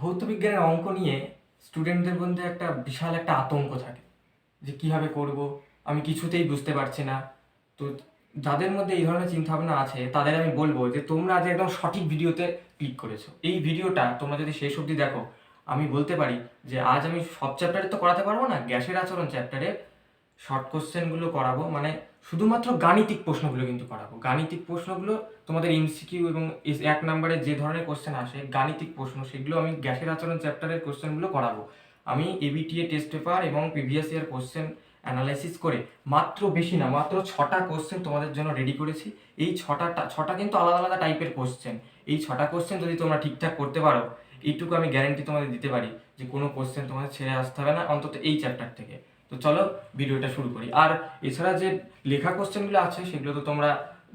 ভৌত বিজ্ঞানের অঙ্ক নিয়ে স্টুডেন্টদের মধ্যে একটা বিশাল একটা আতঙ্ক থাকে যে কীভাবে করব, আমি কিছুতেই বুঝতে পারছি না। তো যাদের মধ্যে এই ধরনের চিন্তাভাবনা আছে তাদের আমি বলবো যে তোমরা আজ একদম সঠিক ভিডিওতে ক্লিক করেছো। এই ভিডিওটা তোমরা যদি শেষ অবধি দেখো, আমি বলতে পারি যে আজ আমি সব চ্যাপ্টারে তো করাতে পারবো না, গ্যাসের আচরণ চ্যাপ্টারে শর্ট কোশ্চেনগুলো করাবো, মানে শুধুমাত্র গাণিতিক প্রশ্নগুলো কিন্তু করাবো। গাণিতিক প্রশ্নগুলো তোমাদের এমসিকিউ এবং 1 নম্বরে যে ধরনের কোশ্চেন আসে গাণিতিক প্রশ্ন, সেগুলো আমি গ্যাসের আচরণ চ্যাপ্টারের কোশ্চেনগুলো করাবো। আমি এবিটিএ টেস্ট পেপার এবং প্রিভিয়াস ইয়ার কোশ্চেন অ্যানালাইসিস করে মাত্র, বেশি না, মাত্র 6টা কোশ্চেন তোমাদের জন্য রেডি করেছি। এই ছটা কিন্তু আলাদা আলাদা টাইপের কোশ্চেন। এই 6টা কোশ্চেন যদি তোমরা ঠিকঠাক করতে পারো, এইটুকু আমি গ্যারেন্টি তোমাদের দিতে পারি যে কোনো কোশ্চেন তোমাদের ছেড়ে আসতে হবে না, অন্তত এই চ্যাপ্টার থেকে। তো চলো ভিডিওটা শুরু করি। আর এছাড়া যে লেখা কোশ্চেনগুলো আছে সেগুলো তো তোমরা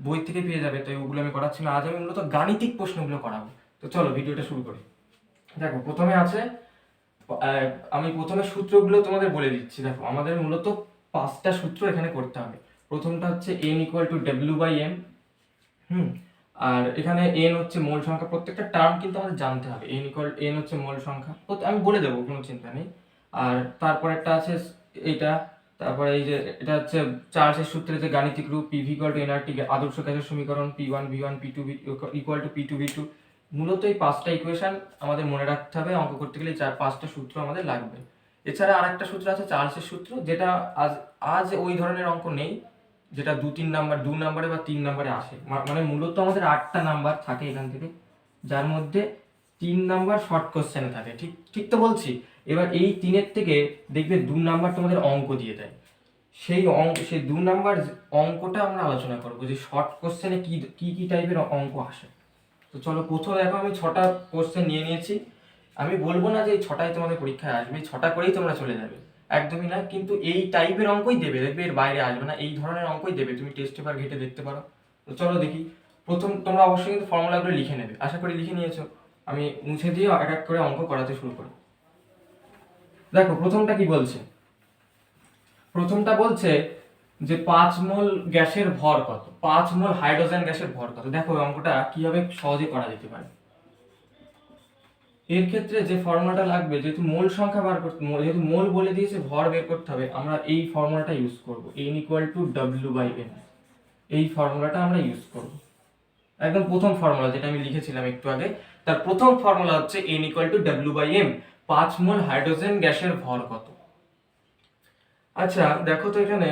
বই থেকে পেয়ে যাবে, তো ওগুলো আমি করাচ্ছি না। আজ আমি মূলত গাণিতিক প্রশ্নগুলো করাবো। তো চলো ভিডিওটা শুরু করি। দেখো প্রথমে আছে, আমি প্রথমে সূত্রগুলো তোমাদের বলে দিচ্ছি। দেখো আমাদের মূলত 5টা সূত্র এখানে করতে হবে। প্রথমটা হচ্ছে n = W/m। আর এখানে n হচ্ছে মোল সংখ্যা, প্রত্যেকটা টার্ম কিন্তু আমাদের জানতে হবে। n হচ্ছে মোল সংখ্যা, আমি বলে দেবো, কোনো চিন্তা নেই। আর তারপর একটা আছে এইটা, তারপরে এই যে এটা হচ্ছে চার্লসের সূত্রে যে গাণিতিক রূপ PV = nRT, আদর্শ গ্যাসের সমীকরণ P1V1 P2 = P2V2। মূলত এই 5টা ইকুয়েশন আমাদের মনে রাখতে হবে, অঙ্ক করতে গেলে 5টা সূত্র আমাদের লাগবে। এছাড়া আরেকটা সূত্র আছে চার্লসের সূত্র, যেটা আজ আজ ওই ধরনের অঙ্ক নেই, যেটা 2 নম্বরে বা 3 নম্বরে আসে। মানে মূলত আমাদের 8টা নাম্বার থাকে এখান থেকে, যার মধ্যে 3 নাম্বার শর্ট কোশ্চেন থাকে। ঠিক ঠিক তো বলছি? এবার এই 3-এর থেকে দেখবে 2 নাম্বার তোমাদের অঙ্ক দিয়ে দেয়। সেই 2 নাম্বার অঙ্কটা আমরা আলোচনা করবো যে শর্ট কোশ্চেনে কি কি টাইপের অঙ্ক আসে। তো চলো প্রথমে দেখো, আমি 6টা কোশ্চেন নিয়ে নিয়েছি। আমি বলবো না যে এই 6টাই তোমাদের পরীক্ষায় আসবে, 6টা করেই তোমরা চলে যাবে, একদমই না। কিন্তু এই টাইপের অঙ্কই দেবে, দেখবে এর বাইরে আসবে না, এই ধরনের অঙ্কই দেবে। তুমি টেস্ট পেপার ঘেটে দেখতে পারো। তো চলো দেখি। প্রথম তোমরা অবশ্যই কিন্তু ফর্মুলাগুলো লিখে নেবে, আশা করি লিখে নিয়েছো। আমি মুছে দিয়ে এক এক করে অঙ্ক করাতে শুরু করি। দেখো প্রথমটা কি বলছে। প্রথমটা বলছে যে 5 মোল গ্যাসের ভর কত, 5 মোল হাইড্রোজেন গ্যাসের ভর কত। দেখো অঙ্কটা কিভাবে সহজে করা যেতে পারে। এর ক্ষেত্রে যে ফর্মুলাটা লাগবে, যেহেতু মোল সংখ্যা বার করতে, যেহেতু মোল বলে দিয়েছে, ভর বের করতে হবে, আমরা এই ফর্মুলাটা ইউজ করব, n = W/m। এই ফর্মুলাটা আমরা ইউজ করব। একদম প্রথম ফর্মুলা যেটা আমি লিখেছিলাম একটু আগে, তার প্রথম ফর্মুলা হচ্ছে n = W/m। 5 মোল হাইড্রোজেন গ্যাসের ভর কত। আচ্ছা দেখো তো, এখানে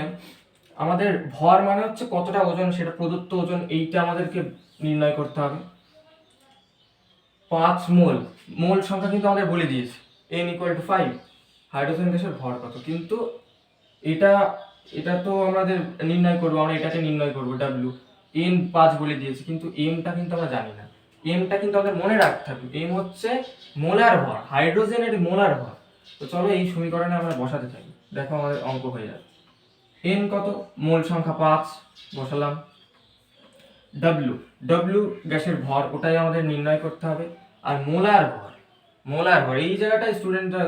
আমাদের ভর মানে হচ্ছে কতটা ওজন, সেটা প্রদত্ত ওজন, এইটা আমাদেরকে নির্ণয় করতে হবে। 5 মোল, মোল সংখ্যা কিন্তু আমাদের বলে দিয়েছে, n = 5। হাইড্রোজেন গ্যাসের ভর কত, কিন্তু এটা এটা তো আমাদের নির্ণয় করব, আমরা এটাকে নির্ণয় করব W। n 5 বলে দিয়েছে, কিন্তু m টা কিন্তু আমরা জানি না। m টা কিন্তু আমাদের মনে রাখতে হবে, m হচ্ছে মোলার ভর, হাইড্রোজেনের মোলার ভর। তো চলো এই সমীকরণে আমরা বসাতে থাকি, দেখো আমাদের অঙ্ক হয়ে যাবে। n কত, মোল সংখ্যা 5 বসালাম। W গ্যাসের ভর, ওটাই আমাদের নির্ণয় করতে হবে। আর মোলার ভর, এই জায়গাটায় স্টুডেন্টরা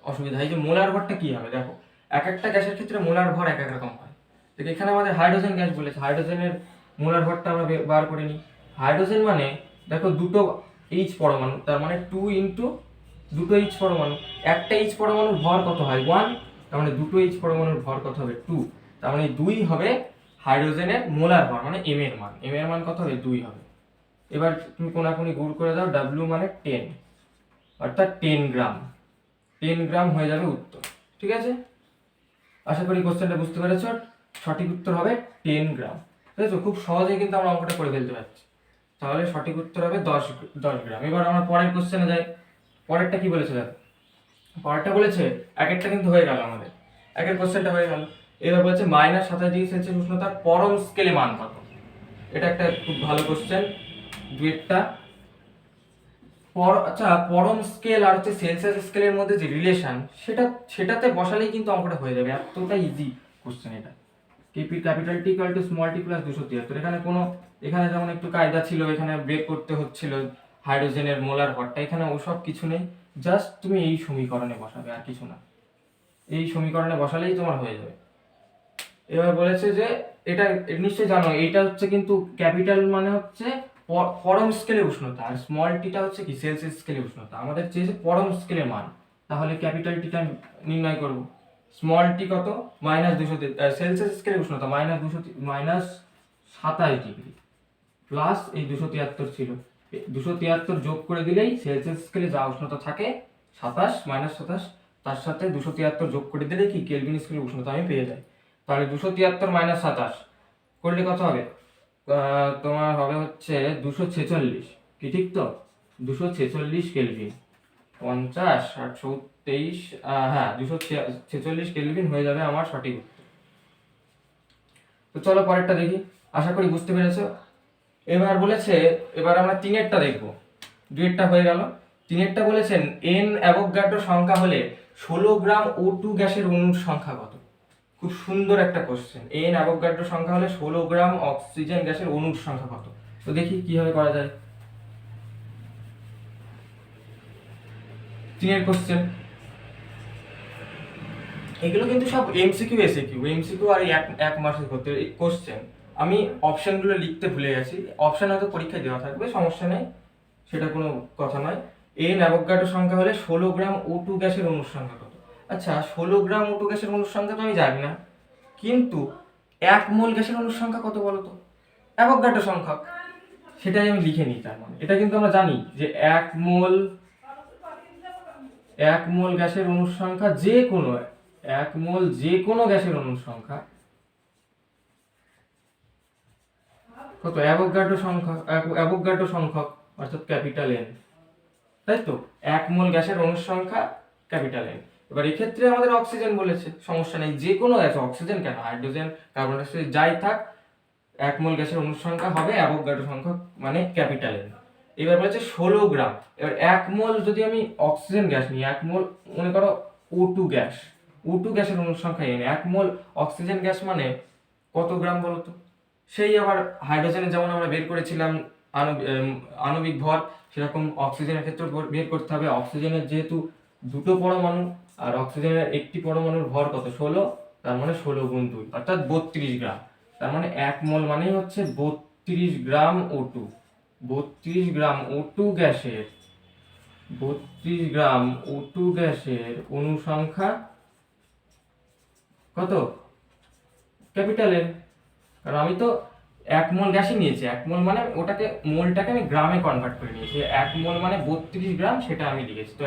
অসুবিধা, এই যে মোলার ভরটা কি হবে। দেখো এক একটা গ্যাসের ক্ষেত্রে মোলার ভর এক এক রকম হয়। দেখো এখানে আমাদের হাইড্রোজেন গ্যাস বলেছে, হাইড্রোজেনের মোলার ভরটা আমরা বার করে নিই। হাইড্রোজেন মানে দেখো দুটো H পরমাণু, তার মানে 2 × দুটো H পরমাণু। একটা H পরমাণুর ভর কত হয় 1, তার মানে দুটো H পরমাণুর ভর কত হবে 2, তার মানে 2 হবে হাইড্রোজেনের মোলার ভর, মানে m এর মান। m এর মান কত হবে 2 হবে। এবার তুমি কোনাকুনি গুণ করে দাও, W মানে 10, অর্থাৎ 10 গ্রাম। 10 গ্রাম হয়ে যাবে উত্তর। ঠিক আছে, আশা করি কোশ্চেনটা বুঝতে পেরেছো। সঠিক উত্তর হবে 10 গ্রাম। ঠিক আছে, খুব সহজেই কিন্তু আমরা অঙ্কটা করে ফেলতে পারছি। তাহলে সঠিক উত্তর হবে 10 গ্রাম। এবার আমরা পরের কোশ্চেনে যাই। পরেরটা কি বলেছে দেখো, পরেরটা বলেছে, এক একটা কিন্তু হয়ে গেল আমাদের, একের কোশ্চেনটা হয়ে গেল। এবার বলছে -27°C উষ্ণতার পরম স্কেলে মান কত। এটা একটা খুব ভালো কোশ্চেন, দুয়েরটা। আচ্ছা, পরম স্কেল আর হচ্ছে সেলসিয়াস স্কেলের মধ্যে যে রিলেশন, সেটাতে বসালেই কিন্তু অঙ্কটা হয়ে যাবে, এতটা ইজি কোশ্চেন এটা। Capital T = small t + 273। এখানে যেমন একটু কায়দা ছিল, এখানে বের করতে হচ্ছিল হাইড্রোজেনের মোলার ভরটা, এখানে ওসব কিছু নেই, জাস্ট তুমি এই সমীকরণে বসাবে, আর কিছু না। এই সমীকরণে বসালেই তোমার হয়ে যাবে। এবার বলেছে যে এটা নিশ্চয়ই জানো, এইটা হচ্ছে কিন্তু ক্যাপিটাল মানে হচ্ছে পরম স্কেলে উষ্ণতা, আর স্মল টিটা হচ্ছে কি সেলসিয়াস স্কেলে উষ্ণতা। আমাদের চেয়েছে পরম স্কেলের মান, তাহলে ক্যাপিটাল টিটা নির্ণয় করব। স্মল টি কত, -200, সেলসিয়াস স্কেলে উষ্ণতা -27 ডিগ্রি, প্লাস এই 273 ছিল, 273 যোগ করে দিলেই সেলসিয়াস স্কেলে যা উষ্ণতা থাকে 27 তার সাথে 273 যোগ করে দিলেই কি কেলভিন স্কেলে উষ্ণতা আমি পেয়ে যাই। তাহলে 273 - 27 করলে কত হবে, তোমার হবে হচ্ছে 246, কি ঠিক তো? 246 কেলভিন, 50 আর 23, হ্যাঁ 246 কেলভিন হয়ে যাবে আমার সঠিক উত্তর। তো চলো পরেরটা দেখি, আশা করি বুঝতে পেরেছো। এবার বলেছে, এবার আমরা তিনেরটা দেখবো, দুইয়েরটা হয়ে গেল। তিনেরটা বলেছেন এন অ্যাভোগাড্রো সংখ্যা হলে 16 গ্রাম O2 গ্যাসের অণুর সংখ্যা কত? খুব সুন্দর একটা কোশ্চেন। এন অ্যাভোগাড্রো সংখ্যা হলে 16 গ্রাম অক্সিজেন গ্যাসের অণুর সংখ্যা কত? তো দেখি কিভাবে করা যায়। তিনের কোশ্চেন, এগুলো কিন্তু সব এমসিকিউ এসিকিউ, এমসিকিউ আর এক মাসের করতে কোশ্চেন। আমি অপশনগুলো লিখতে ভুলে গেছি, অপশন হয়তো পরীক্ষায় দেওয়া থাকবে, সমস্যা নেই, সেটা কোনো কথা নয়। এন অ্যাভোগাড্রো সংখ্যা হলে 16 গ্রাম O2 গ্যাসের অণুর সংখ্যা কত? আচ্ছা 16 গ্রাম O2 গ্যাসের অণুর সংখ্যা তো আমি জানি না, কিন্তু 1 মোল গ্যাসের অণুর সংখ্যা কত বলো তো? অ্যাভোগাড্রো সংখ্যা, সেটাই আমি লিখে নিই। তার মানে এটা কিন্তু আমরা জানি যে 1 মোল গ্যাসের অণুর সংখ্যা, যে কোনো 1 মোল যে কোনো গ্যাসের অণুর সংখ্যা কত? অ্যাভোগাড্রো সংখ্যক, অর্থাৎ ক্যাপিটাল এন, তাই তো? 1 মোল গ্যাসের অণুর সংখ্যা ক্যাপিটাল এন। এবার এক্ষেত্রে আমাদের অক্সিজেন বলেছে, সমস্যা নেই, যে কোনো গ্যাস, অক্সিজেন কেন, হাইড্রোজেন, কার্বন ডাই অক্সাইড যাই থাক, 1 মোল গ্যাসের অণুর সংখ্যা হবে অ্যাভোগাড্রো সংখ্যক মানে ক্যাপিটাল এন। এবার বলেছে 16 গ্রাম, এবার 1 মোল যদি আমি অক্সিজেন গ্যাস নিই, 1 মোল মনে করো O2 গ্যাস, O2 গ্যাসের অণুর সংখ্যা এন, 1 মোল অক্সিজেন গ্যাস মানে কত গ্রাম বলো তো? সেই আবার হাইড্রোজেনের যেমন আমরা বের করেছিলাম আণবিক ভর, সেরকম অক্সিজেনের ক্ষেত্রে বের করতে হবে। অক্সিজেনের যেহেতু দুটো পরমাণু, আর অক্সিজেনের একটি পরমাণুর ভর কত? 16, তার মানে 16 গুণ 2 অর্থাৎ 32 গ্রাম। তার মানে 1 মোল মানেই হচ্ছে 32 গ্রাম O2। 32 গ্রাম O2 গ্যাসের 32 গ্রাম O2 গ্যাসের অণু সংখ্যা কত? Capital N. কারণ আমি তো 1 মোল গ্যাসই নিয়েছি, 1 মোল মানে ওটাকে, মোলটাকে আমি গ্রামে কনভার্ট করে নিয়েছি, 1 মোল মানে 32 গ্রাম, সেটা আমি লিখেছি। তো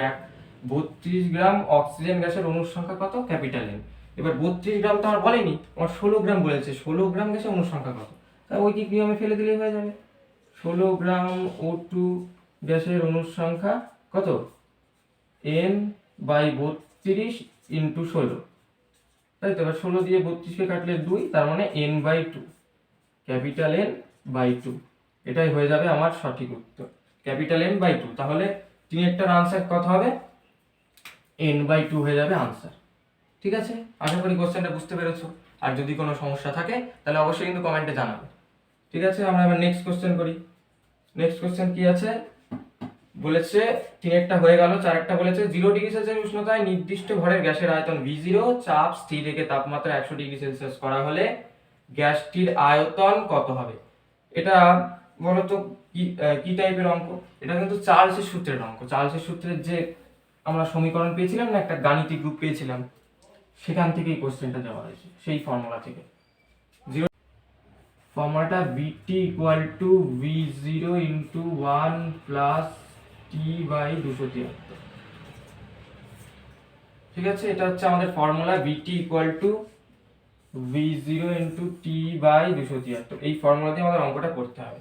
32 গ্রাম অক্সিজেন গ্যাসের অণুর সংখ্যা কত? Capital N. এবার 32 গ্রাম তো আমার বলেনি, আমার 16 গ্রাম বলেছে, 16 গ্রাম গ্যাসের অণুর সংখ্যা কত? তাই ওই কি আমি ফেলে দিলেই হয়ে যাবে। 16 গ্রাম O2 গ্যাসের অণুর সংখ্যা কত? n বাই 32 ইন্টু 16, তাই তো? এবার 16 দিয়ে 32কে কাটলে 2, তার মানে n by 2, capital N by 2, এটাই হয়ে যাবে আমার সঠিক উত্তর, ক্যাপিটাল এন বাই 2। তাহলে তিনেরটার আনসার কত হবে? n বাই 2 হয়ে যাবে আনসার। ঠিক আছে, আশা করি কোশ্চেনটা বুঝতে পেরেছো। আর যদি কোনো সমস্যা থাকে তাহলে অবশ্যই কিন্তু কমেন্টে জানাবে। ঠিক আছে, আমরা এবার নেক্সট কোশ্চেন করি। নেক্সট কোশ্চেন কি আছে বলেছে, তিনেরটা হয়ে গেল, চারেরটা বলেছে 0 ডিগ্রি সেলসিয়াস উষ্ণতায় নির্দিষ্ট ভরের গ্যাসের আয়তন V0, চাপ স্থির রেখে তাপমাত্রা 100 ডিগ্রি সেলসিয়াস করা হলে গ্যাসটির আয়তন কত হবে? এটা বলতো কি টাইপের অঙ্ক? এটা কিন্তু চার্লসের সূত্রের অঙ্ক। চার্লসের সূত্রের যে আমরা সমীকরণ পেয়েছিলাম না, একটা গাণিতিক রূপ পেয়েছিলাম, সেখান থেকেই কোশ্চেনটা দেওয়া হয়েছে, সেই ফর্মুলা থেকে। ফর্মুলাটা VT equal to V0 into 1 plus T by 273। ঠিক আছে, এটা হচ্ছে আমাদের formula, VT equal to V0 into T by 273। এই ফর্মুলা দিয়ে আমাদের অঙ্কটা করতে হবে।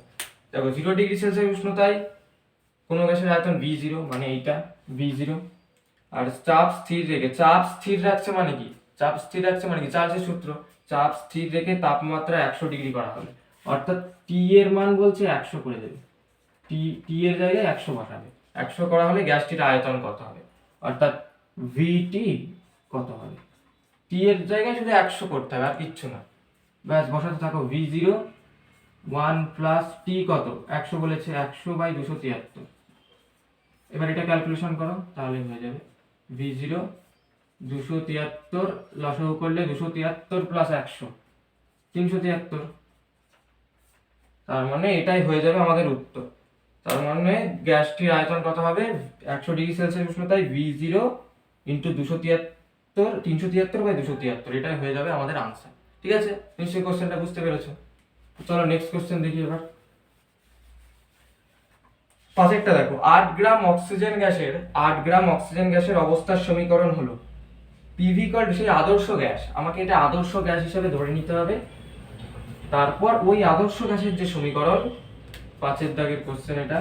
দেখো 0 ডিগ্রি সেলসিয়াস উষ্ণতায় কোনো গ্যাসের আয়তন V0, মানে এইটা V0, আর চাপ স্থির রেখে, চাপ স্থির রাখছে মানে কি? চাপ স্থির রাখছে মানে কি? চার্লসের সূত্র, চাপ স্থির রেখে তাপমাত্রা 100 ডিগ্রি করা হবে, অর্থাৎ টি এর মান বলছে 100 করে দেবে, টি এর জায়গায় 100 বসাবে। 100 করা হলে গ্যাসটির আয়তন কত হবে, অর্থাৎ ভিটি কত হবে? টি এর জায়গায় শুধু 100 করতে হবে, আর কিচ্ছু না, ব্যাস বসাতে থাকো। V0 1 প্লাস টি কত? 100 বলেছে, 100 বাই 273। এবার এটা ক্যালকুলেশন করো, তাহলে হয়ে যাবে V0 273, লসাগু করলে 273 প্লাস 100 373, তার মানে এটাই হয়ে যাবে আমাদের উত্তর। তার মানে গ্যাসটির আয়তন কত হবে, 100 ডিগ্রি সেলসিয়াস উষ্ণতায় V0 ইন্টু 373/273, এটাই হয়ে যাবে আমাদের আনসার। ঠিক আছে, নিশ্চয়ই কোশ্চেনটা বুঝতে পেরেছো। চলো নেক্সট কোশ্চেন দেখি এবার। পাঁচেরটা দেখো, 8 গ্রাম অক্সিজেন গ্যাসের অবস্থার সমীকরণ হলো পিভি ইকুয়াল, সেই আদর্শ গ্যাস, আমাকে এটা আদর্শ গ্যাস হিসেবে ধরে নিতে হবে। তারপর ওই আদর্শ গ্যাসের যে সমীকরণ, পাঁচের দাগের কোশ্চেন এটা,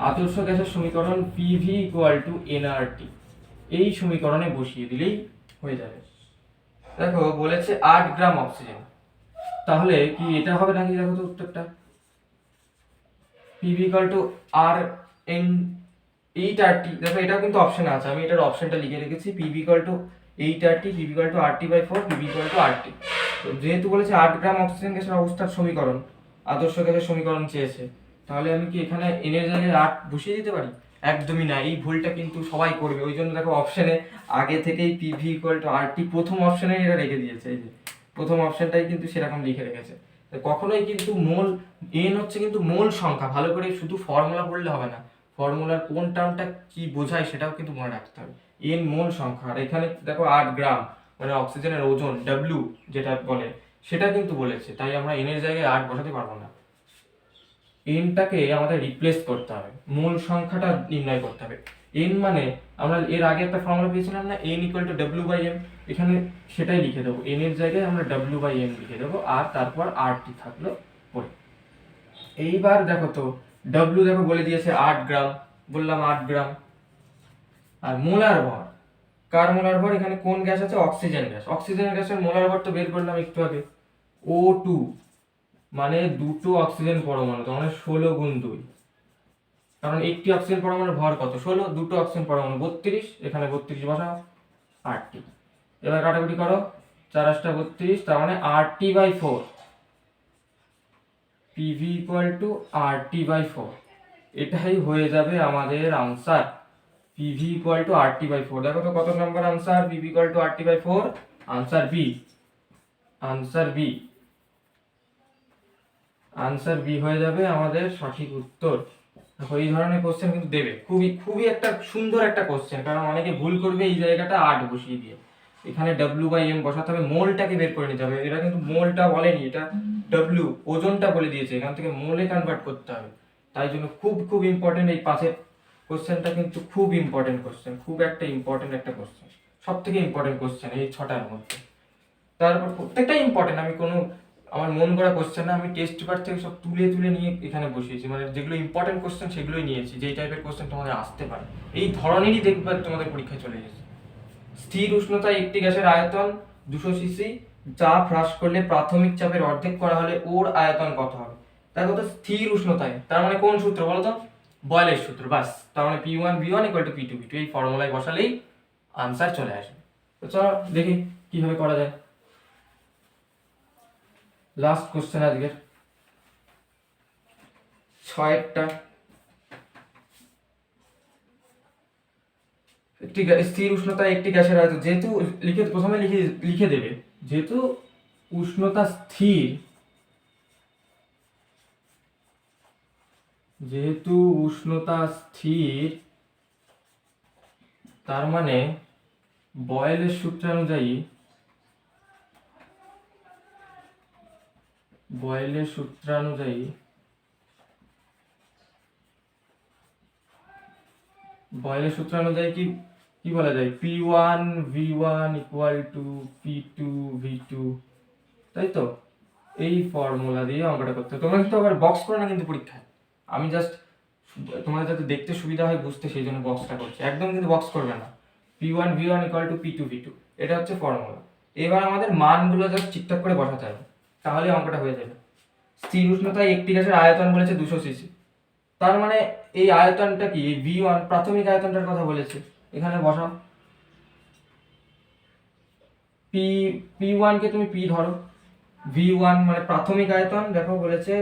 আদর্শ গ্যাসের সমীকরণ পিভি ইকুয়াল টু এনআরটি, এই সমীকরণে বসিয়ে দিলেই হয়ে যাবে। দেখো বলেছে 8 গ্রাম অক্সিজেন, তাহলে কি এটা হবে নাকি, দেখো তো উত্তরটা, PV equal to R N 8RT, দেখো এটাও কিন্তু অপশন আছে, আমি এটার অপশনটা লিখে রেখেছি, PV equal two 8RT, PV equal to RT/4, PV equal two RT। তো যেহেতু বলেছে 8 গ্রাম অক্সিজেন গ্যাসের অবস্থার সমীকরণ, আদর্শ গ্যাসের সমীকরণ চেয়েছে, তাহলে আমি কি এখানে এন এর জায়গায় 8 বসিয়ে দিতে পারি? একদমই না, এই ভুলটা কিন্তু সবাই করবে। ওই জন্য দেখো অপশনে আগে থেকেই পিভি ইকুয়াল টু RT প্রথম অপশনে এটা রেখে দিয়েছে, এই যে প্রথম অপশনটাই কিন্তু সেরকম লিখে রেখেছে। কখনোই কিন্তু মোল, এন হচ্ছে কিন্তু মোল সংখ্যা, ভালো করে শুধু ফর্মুলা পড়লে হবে না, ফর্মুলার কোন টার্মটা কি বোঝায় সেটাও কিন্তু মনে রাখতে হবে। এন মোল সংখ্যা, আর এখানে দেখো 8 গ্রাম মানে অক্সিজেনের ওজন ডব্লিউ যেটা বলে সেটা কিন্তু বলেছে, তাই আমরা এন এর জায়গায় 8 বসাতে পারবো না। এনটাকে আমাদের রিপ্লেস করতে হবে, মূল সংখ্যাটা নির্ণয় করতে হবে। এন মানে আমরা এর আগে একটা ফর্মুলা পেয়েছিলাম না, এন ইকুয়াল টু W/m, এখানে সেটাই লিখে দেবো, এন এর জায়গায় আমরা W/m লিখে দেবো, আর তারপর RT থাকলো পরে। এইবার দেখো তো ডব্লিউ দেখো বলে দিয়েছে 8 গ্রাম, বললাম 8 গ্রাম, আর মোলার ভর, কার মোলার ভর, এখানে কোন গ্যাস আছে, অক্সিজেন গ্যাস, অক্সিজেন গ্যাসের মোলার ভর তো বের করলাম একটু আগে, O2 মানে দুটো অক্সিজেন পরমাণু, তার মানে 16 গুণ 2, কারণ একটি অক্সিজেন পরমাণুর ভর কত, 16, দুটো অক্সিজেন পরমাণু 32, এখানে 32 বসাও, RT। এবার কাটাকুটি করো, 4 8 32, তার মানে RT/4, PV equal to RT/4, এটাই হয়ে যাবে আমাদের answer, PV equal to RT/4। দেখো তো কত number answer, PV equal to RT/4, answer B, answer B, answer B হয়ে যাবে আমাদের সঠিক উত্তর। দেখো এই ধরনের কোশ্চেন কিন্তু দেবে, খুবই খুবই একটা সুন্দর একটা কোশ্চেন, কারণ অনেকে ভুল করবে এই জায়গাটা 8 বসিয়ে দিয়ে, এখানে W/m বসাতে হবে, মোলটাকে বের করে নিতে হবে, এটা কিন্তু মোলটা বলেনি, এটা W ওজনটা বলে দিয়েছে, এখান থেকে মোলে কনভার্ট করতে হবে। তাই জন্য খুব খুব ইম্পর্টেন্ট, এই পাঁচের কোশ্চেনটা কিন্তু খুব ইম্পর্টেন্ট কোশ্চেন, খুব একটা ইম্পর্টেন্ট একটা কোশ্চেন, সব থেকে ইম্পর্টেন্ট কোশ্চেন এই 6টার মধ্যে। তারপর প্রত্যেকটা ইম্পর্টেন্ট, আমি কোনো আমার মন করা কোশ্চেন না, আমি টেস্ট পেপার থেকে সব তুলে তুলে নিয়ে এখানে বসিয়েছি, মানে যেগুলো ইম্পর্টেন্ট কোশ্চেন সেগুলোই নিয়েছি, যেই টাইপের কোশ্চেন তোমাদের আসতে পারে এই ধরনেরই দেখবে তোমাদের পরীক্ষায় চলে এসেছে। স্থির উষ্ণতায় একটি গ্যাসের আয়তন 200 সিসি, চাপ হ্রাস করলে প্রাথমিক চাপের অর্ধেক করা হলে ওর আয়তন কত হবে। দেখো তো স্থির উষ্ণতায়, তার মানে কোন সূত্র বলো তো, বয়েলের সূত্র, বাস, তার মানে P1V1 = P2V2, এই ফর্মুলায় বসালেই আনসার চলে আসবে। তো চলো দেখি কিভাবে করা যায়। লাস্ট কোশ্চেন আজকের, 6টা, একটি স্থির উষ্ণতায় একটি গ্যাসের আয়তন, যেহেতু প্রথমে লিখে দেবে, যেহেতু উষ্ণতা স্থির, যেহেতু উষ্ণতা স্থির, তার মানে বয়েলের সূত্রানুযায়ী, বয়েলের সূত্রানুযায়ী কি কি বলা যায়, P1V1 = P2V2, তাই তো, এই ফর্মুলা দিয়ে অঙ্কটা করতে হবে। তোমরা কিন্তু আবার বক্স করো না কিন্তু পরীক্ষায়, আমি জাস্ট তোমাদের যাতে দেখতে সুবিধা হয় বুঝতে সেই জন্য বক্সটা করছি, একদম কিন্তু বক্স করবে না। P1V1 = P2V2, এটা হচ্ছে ফর্মুলা। এবার আমাদের মানগুলো জাস্ট ঠিকঠাক করে বসাতে হবে, তাহলে অঙ্কটা হয়ে যাবে। স্থির উষ্ণতায় একটি গ্যাসের আয়তন বলেছে 200 সিসি, তার মানে এই আয়তনটা কি, এই V1 প্রাথমিক আয়তনটার কথা বলেছে, এখানে বসাও। P1 কে তুমি P ধরো, V1 মানে প্রাথমিক আয়তন, দেখো বলেছে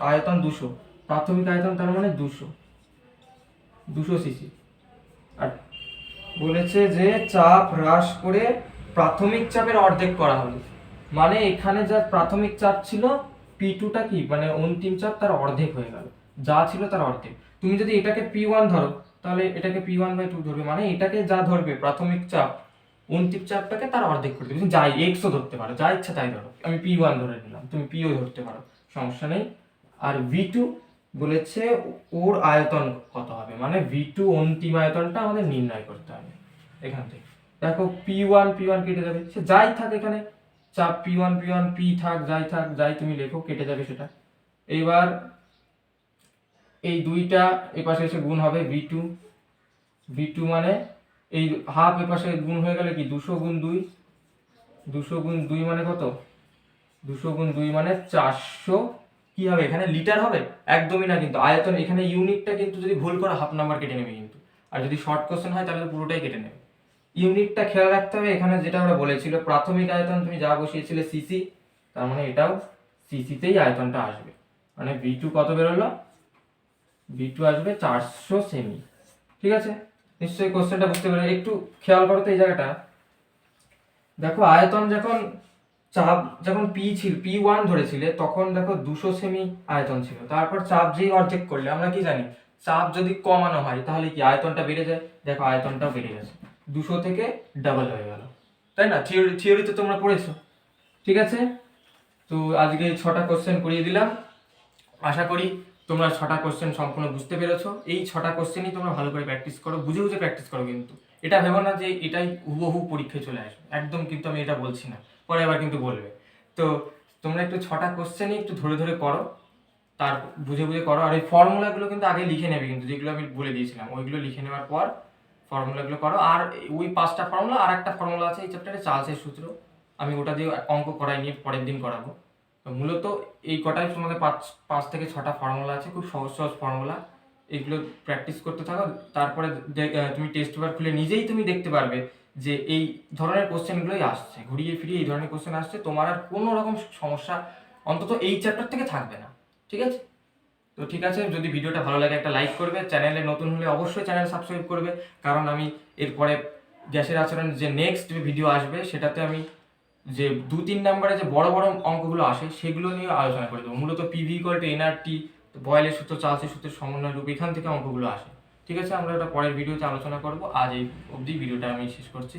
আয়তন 200, প্রাথমিক আয়তন তার মানে 200 সিসি, আর বলেছে যে চাপ হ্রাস করে প্রাথমিক চাপের অর্ধেক করা হলো, মানে এখানে যা প্রাথমিক চাপ ছিল P2টা কি মানে অন্তিম চাপ তার অর্ধেক হয়ে গেল, যা ছিল তার অর্ধেক। তুমি যদি এটাকে P1 ধরো তাহলে এটাকে P1/2 ধরবে, মানে এটাকে যা ধরবে প্রাথমিক চাপ অন্তিম চাপটাকে তার অর্ধেক করে দেবে। তুমি যাই এক্সও ধরতে পারো, যা ইচ্ছা তাই ধরো, আমি P1 ধরে নিলাম, তুমি Pও ধরতে পারো, সমস্যা নেই। আর V2 বলেছে ওর আয়তন কত হবে, মানে V2 অন্তিম আয়তনটা আমাদের নির্ণয় করতে হবে এখান থেকে। দেখো P1 কেটে যাবে, সে যাই থাক এখানে চাপ P1 P থাক যাই তুমি লেখো, কেটে যাবে সেটা। এইবার এই দুইটা এপাশে এসে গুণ হবে V2 মানে এই হাফ এপাশে গুণ হয়ে গেলে কি 200 গুণ 2 মানে কত, 200 গুণ 2 মানে 400, কি হবে এখানে লিটার হবে, একদমই না কিন্তু আয়তন এখানে ইউনিটটা কিন্তু যদি ভুল করে হাফ নাম্বার কেটে নেবে কিন্তু, আর যদি শর্ট কোশ্চেন হয় তাহলে পুরোটাই কেটে নেবে। ইউনিটটা খেয়াল রাখতে হবে, এখানে যেটা আমরা বলেছিল প্রাথমিক আয়তন তুমি যা বসিয়েছিলে সিসি, তার মানে এটাও সিসিতেই আয়তনটা আসবে, মানে V2 কত বেরোলো, V2 আসবে 400 সেমি। ঠিক আছে, নিশ্চয়ই কোশ্চেনটা বুঝতে পেরে, একটু খেয়াল করো তো এই জায়গাটা। দেখো আয়তন যখন চাপ যখন P1 ধরেছিলে তখন দেখো 200 সেমি আয়তন ছিল, তারপর চাপ যেই অর্ধেক করলে আমরা কি জানি চাপ যদি কমানো হয় তাহলে কি আয়তনটা বেড়ে যায়, দেখো আয়তনটাও বেড়ে গেছে, 200 থেকে ডাবল হয়ে গেল, তাই না? থিওরিতে তোমরা পড়েছো। ঠিক আছে, তো আজকে 6টা কোশ্চেন করিয়ে দিলাম, আশা করি তোমরা 6টা কোশ্চেন সম্পূর্ণ বুঝতে পেরেছো। এই 6টা কোশ্চেনই তোমরা ভালো করে প্র্যাকটিস করো, বুঝে বুঝে প্র্যাকটিস করো, কিন্তু এটা ভেবো না যে এটাই হুবহু পরীক্ষায় চলে আসবে, একদম কিন্তু আমি এটা বলছি না, পরে আবার কিন্তু বলবে। তো তোমরা একটু 6টা কোশ্চেনই একটু ধরে ধরে করো, তার বুঝে বুঝে করো, আর এই ফর্মুলাগুলো কিন্তু আগে লিখে নেবে, কিন্তু যেগুলো আমি বলে দিয়েছিলাম ওইগুলো লিখে নেওয়ার পর ফর্মুলাগুলো করো। আর ওই 5টা ফর্মুলা, আর একটা ফর্মুলা আছে এই চ্যাপ্টারে চার্লসের সূত্র, আমি ওটা দিয়ে অঙ্ক করাই নিয়ে পরের দিন করাবো। তো মূলত এই কটাই তোমাদের 5 থেকে 6টা ফর্মুলা আছে, খুব সহজ সহজ ফর্মুলা, এগুলো প্র্যাকটিস করতে থাকো। তারপরে তুমি টেস্ট পেপার খুলে নিজেই তুমি দেখতে পারবে যে এই ধরনের কোশ্চেনগুলোই আসছে, ঘুরিয়ে ফিরিয়ে এই ধরনের কোশ্চেন আসছে, তোমার আর কোনো রকম সমস্যা অন্তত এই চ্যাপ্টার থেকে থাকবে না। ঠিক আছে, তো ঠিক আছে, যদি ভিডিওটা ভালো লাগে একটা লাইক করবে, চ্যানেলে নতুন হলে অবশ্যই চ্যানেল সাবস্ক্রাইব করবে, কারণ আমি এরপরে গ্যাসের আচরণ যে নেক্সট ভিডিও আসবে সেটাতে আমি যে 2-3 নম্বরে যে বড় বড় অঙ্কগুলো আসে সেগুলো নিয়ে আলোচনা করে দেবো। মূলত পিভি ইকুয়াল টু এনআরটি, বয়েলের সূত্র, চার্লসের সূত্রের সমন্বয় রূপ, এখান থেকে অঙ্কগুলো আসে। ঠিক আছে, আমরা ওটা পরের ভিডিওতে আলোচনা করব। আজ এই অবধি ভিডিওটা আমি শেষ করছি।